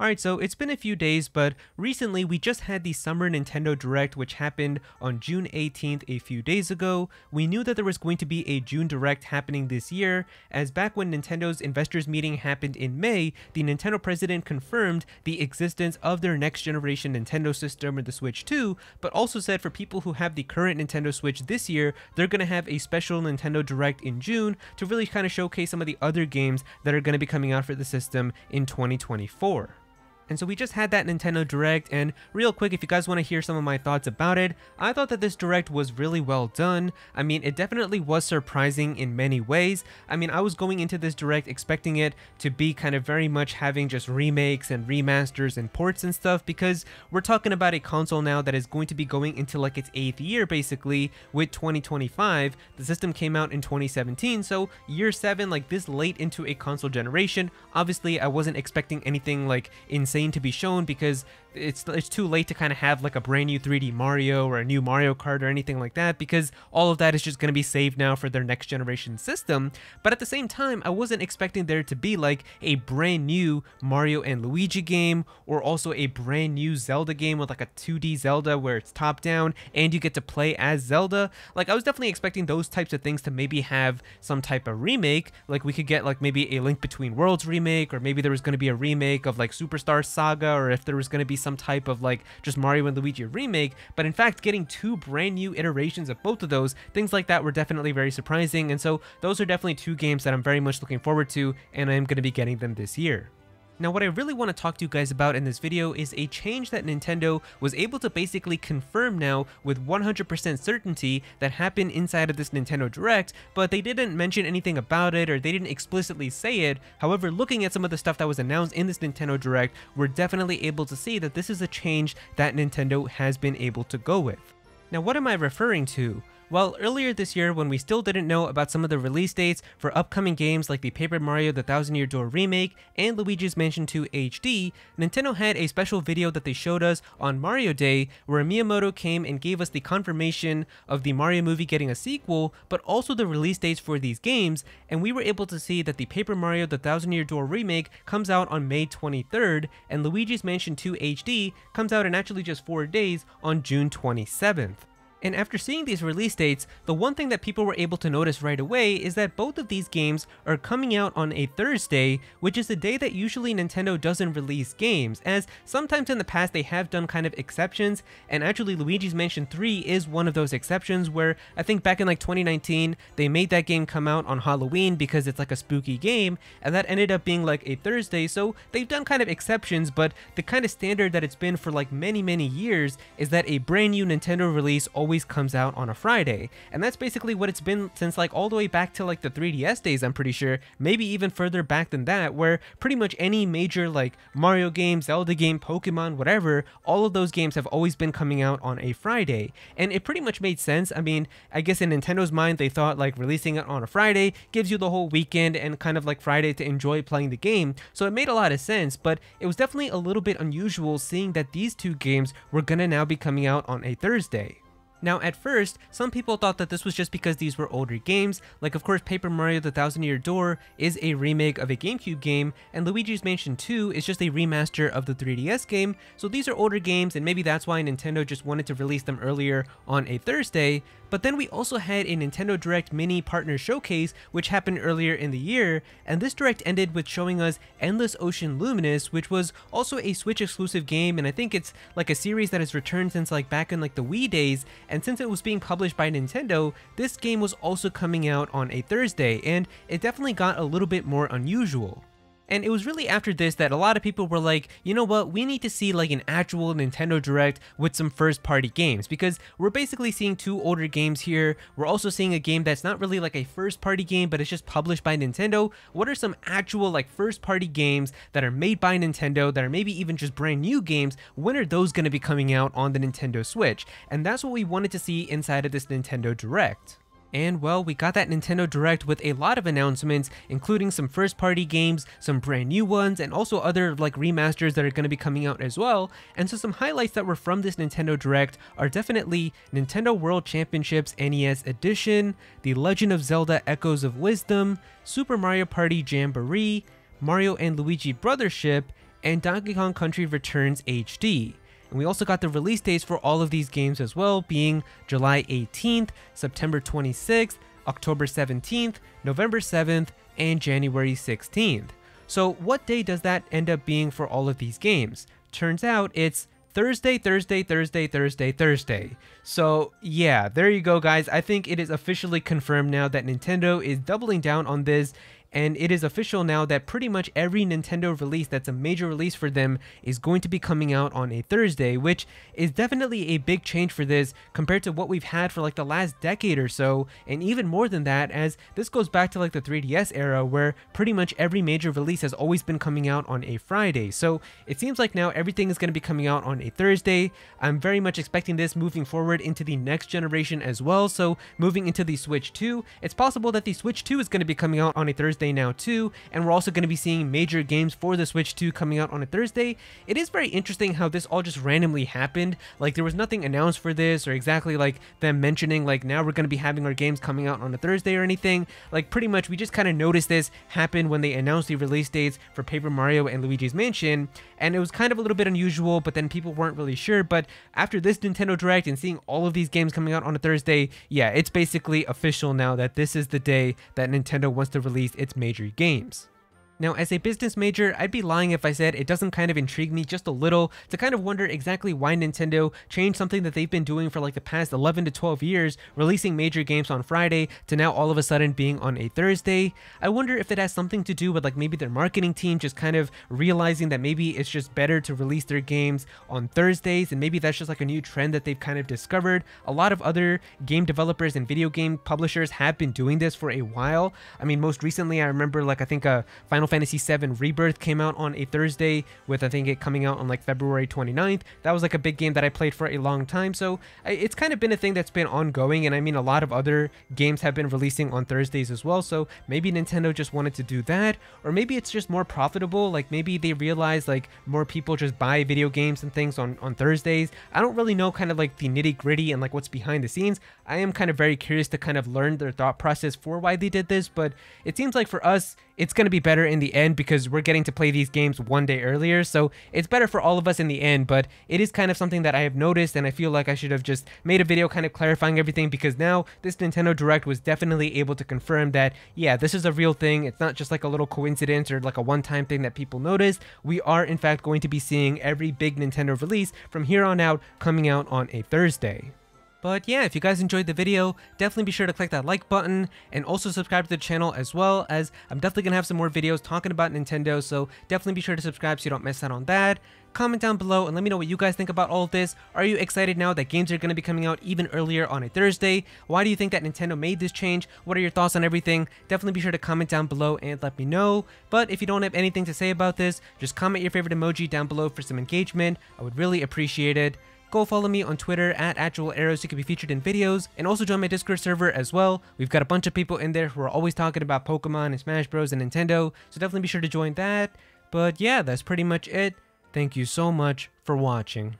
Alright, so it's been a few days, but recently we just had the Summer Nintendo Direct, which happened on June 18th a few days ago. We knew that there was going to be a June Direct happening this year, as back when Nintendo's investors meeting happened in May, the Nintendo president confirmed the existence of their next generation Nintendo system, or the Switch 2, but also said for people who have the current Nintendo Switch this year, they're going to have a special Nintendo Direct in June to really kind of showcase some of the other games that are going to be coming out for the system in 2024. And so we just had that Nintendo Direct, and real quick, if you guys want to hear some of my thoughts about it, I thought that this Direct was really well done. I mean, it definitely was surprising in many ways. I mean, I was going into this Direct expecting it to be kind of very much having just remakes and remasters and ports and stuff, because we're talking about a console now that is going to be going into like its 8th year basically with 2025. The system came out in 2017, so year 7, like this late into a console generation. Obviously, I wasn't expecting anything like insane to be shown, because it's too late to kind of have like a brand new 3D Mario or a new Mario Kart or anything like that, because all of that is just going to be saved now for their next generation system. But at the same time, I wasn't expecting there to be like a brand new Mario and Luigi game, or also a brand new Zelda game with like a 2D Zelda where it's top down and you get to play as Zelda. Like, I was definitely expecting those types of things to maybe have some type of remake, like we could get like maybe a Link Between Worlds remake, or maybe there was going to be a remake of like Superstar Saga, or if there was going to be some type of like just Mario and Luigi remake. But in fact, getting two brand new iterations of both of those, things like that were definitely very surprising. And so those are definitely two games that I'm very much looking forward to, and I am going to be getting them this year. Now, what I really want to talk to you guys about in this video is a change that Nintendo was able to basically confirm now with 100% certainty that happened inside of this Nintendo Direct, but they didn't mention anything about it, or they didn't explicitly say it. However, looking at some of the stuff that was announced in this Nintendo Direct, we're definitely able to see that this is a change that Nintendo has been able to go with. Now, what am I referring to? Well, earlier this year, when we still didn't know about some of the release dates for upcoming games like the Paper Mario The Thousand Year Door remake and Luigi's Mansion 2 HD, Nintendo had a special video that they showed us on Mario Day, where Miyamoto came and gave us the confirmation of the Mario movie getting a sequel, but also the release dates for these games, and we were able to see that the Paper Mario The Thousand Year Door remake comes out on May 23rd, and Luigi's Mansion 2 HD comes out in actually just 4 days on June 27th. And after seeing these release dates, the one thing that people were able to notice right away is that both of these games are coming out on a Thursday, which is the day that usually Nintendo doesn't release games, as sometimes in the past they have done kind of exceptions, and actually Luigi's Mansion 3 is one of those exceptions, where I think back in like 2019, they made that game come out on Halloween because it's like a spooky game, and that ended up being like a Thursday. So they've done kind of exceptions, but the kind of standard that it's been for like many years is that a brand new Nintendo release always comes out on a Friday, and that's basically what it's been since like all the way back to like the 3DS days, I'm pretty sure, maybe even further back than that, where pretty much any major like Mario game, Zelda game, Pokemon, whatever, all of those games have always been coming out on a Friday. And it pretty much made sense. I mean, I guess in Nintendo's mind, they thought like releasing it on a Friday gives you the whole weekend and kind of like Friday to enjoy playing the game, so it made a lot of sense. But it was definitely a little bit unusual seeing that these two games were gonna now be coming out on a Thursday. Now, at first, some people thought that this was just because these were older games. Like, of course, Paper Mario The Thousand Year Door is a remake of a GameCube game, and Luigi's Mansion 2 is just a remaster of the 3DS game, so these are older games, and maybe that's why Nintendo just wanted to release them earlier on a Thursday. But then we also had a Nintendo Direct Mini Partner Showcase, which happened earlier in the year, and this Direct ended with showing us Endless Ocean Luminous, which was also a Switch exclusive game, and I think it's like a series that has returned since like back in like the Wii days, and since it was being published by Nintendo, this game was also coming out on a Thursday, and it definitely got a little bit more unusual. And it was really after this that a lot of people were like, you know what, we need to see like an actual Nintendo Direct with some first party games, because we're basically seeing two older games here. We're also seeing a game that's not really like a first party game, but it's just published by Nintendo. What are some actual like first party games that are made by Nintendo, that are maybe even just brand new games? When are those going to be coming out on the Nintendo Switch? And that's what we wanted to see inside of this Nintendo Direct. And well, we got that Nintendo Direct with a lot of announcements, including some first party games, some brand new ones, and also other like remasters that are going to be coming out as well. And so some highlights that were from this Nintendo Direct are definitely Nintendo World Championships NES Edition, The Legend of Zelda Echoes of Wisdom, Super Mario Party Jamboree, Mario and Luigi Brothership, and Donkey Kong Country Returns HD. And we also got the release dates for all of these games as well, being July 18th, September 26th, October 17th, November 7th, and January 16th. So what day does that end up being for all of these games? Turns out it's Thursday, Thursday, Thursday, Thursday, Thursday. So yeah, there you go guys. I think it is officially confirmed now that Nintendo is doubling down on this, and it is official now that pretty much every Nintendo release that's a major release for them is going to be coming out on a Thursday, which is definitely a big change for this compared to what we've had for like the last decade or so, and even more than that, as this goes back to like the 3DS era where pretty much every major release has always been coming out on a Friday. So it seems like now everything is going to be coming out on a Thursday. I'm very much expecting this moving forward into the next generation as well. So moving into the Switch 2, it's possible that the Switch 2 is going to be coming out on a Thursday now too, and we're also going to be seeing major games for the Switch 2 coming out on a Thursday. It is very interesting how this all just randomly happened. Like there was nothing announced for this, or exactly like them mentioning like now we're going to be having our games coming out on a Thursday or anything. Like pretty much we just kind of noticed this happen when they announced the release dates for Paper Mario and Luigi's Mansion, and it was kind of a little bit unusual, but then people weren't really sure. But after this Nintendo Direct and seeing all of these games coming out on a Thursday, yeah, it's basically official now that this is the day that Nintendo wants to release its major games. Now, as a business major, I'd be lying if I said it doesn't kind of intrigue me just a little to kind of wonder exactly why Nintendo changed something that they've been doing for like the past 11 to 12 years, releasing major games on Friday to now all of a sudden being on a Thursday. I wonder if it has something to do with like maybe their marketing team just kind of realizing that maybe it's just better to release their games on Thursdays, and maybe that's just like a new trend that they've kind of discovered. A lot of other game developers and video game publishers have been doing this for a while. I mean, most recently I remember like I think Final Fantasy VII Rebirth came out on a Thursday, with I think it coming out on like February 29th. That was like a big game that I played for a long time, so it's kind of been a thing that's been ongoing, and I mean a lot of other games have been releasing on Thursdays as well, so maybe Nintendo just wanted to do that, or maybe it's just more profitable. Like maybe they realize like more people just buy video games and things on Thursdays. I don't really know kind of like the nitty gritty and like what's behind the scenes. I am kind of very curious to kind of learn their thought process for why they did this, but it seems like for us it's going to be better in the end because we're getting to play these games one day earlier, so it's better for all of us in the end. But it is kind of something that I have noticed, and I feel like I should have just made a video kind of clarifying everything, because now this Nintendo Direct was definitely able to confirm that, yeah, this is a real thing. It's not just like a little coincidence or like a one-time thing that people noticed. We are in fact going to be seeing every big Nintendo release from here on out coming out on a Thursday. But yeah, if you guys enjoyed the video, definitely be sure to click that like button, and also subscribe to the channel as well, as I'm definitely going to have some more videos talking about Nintendo, so definitely be sure to subscribe so you don't miss out on that. Comment down below and let me know what you guys think about all of this. Are you excited now that games are going to be coming out even earlier on a Thursday? Why do you think that Nintendo made this change? What are your thoughts on everything? Definitely be sure to comment down below and let me know. But if you don't have anything to say about this, just comment your favorite emoji down below for some engagement. I would really appreciate it. Go follow me on Twitter at @Aero so you can be featured in videos, and also join my Discord server as well. We've got a bunch of people in there who are always talking about Pokemon and Smash Bros and Nintendo, so definitely be sure to join that. But yeah, that's pretty much it. Thank you so much for watching.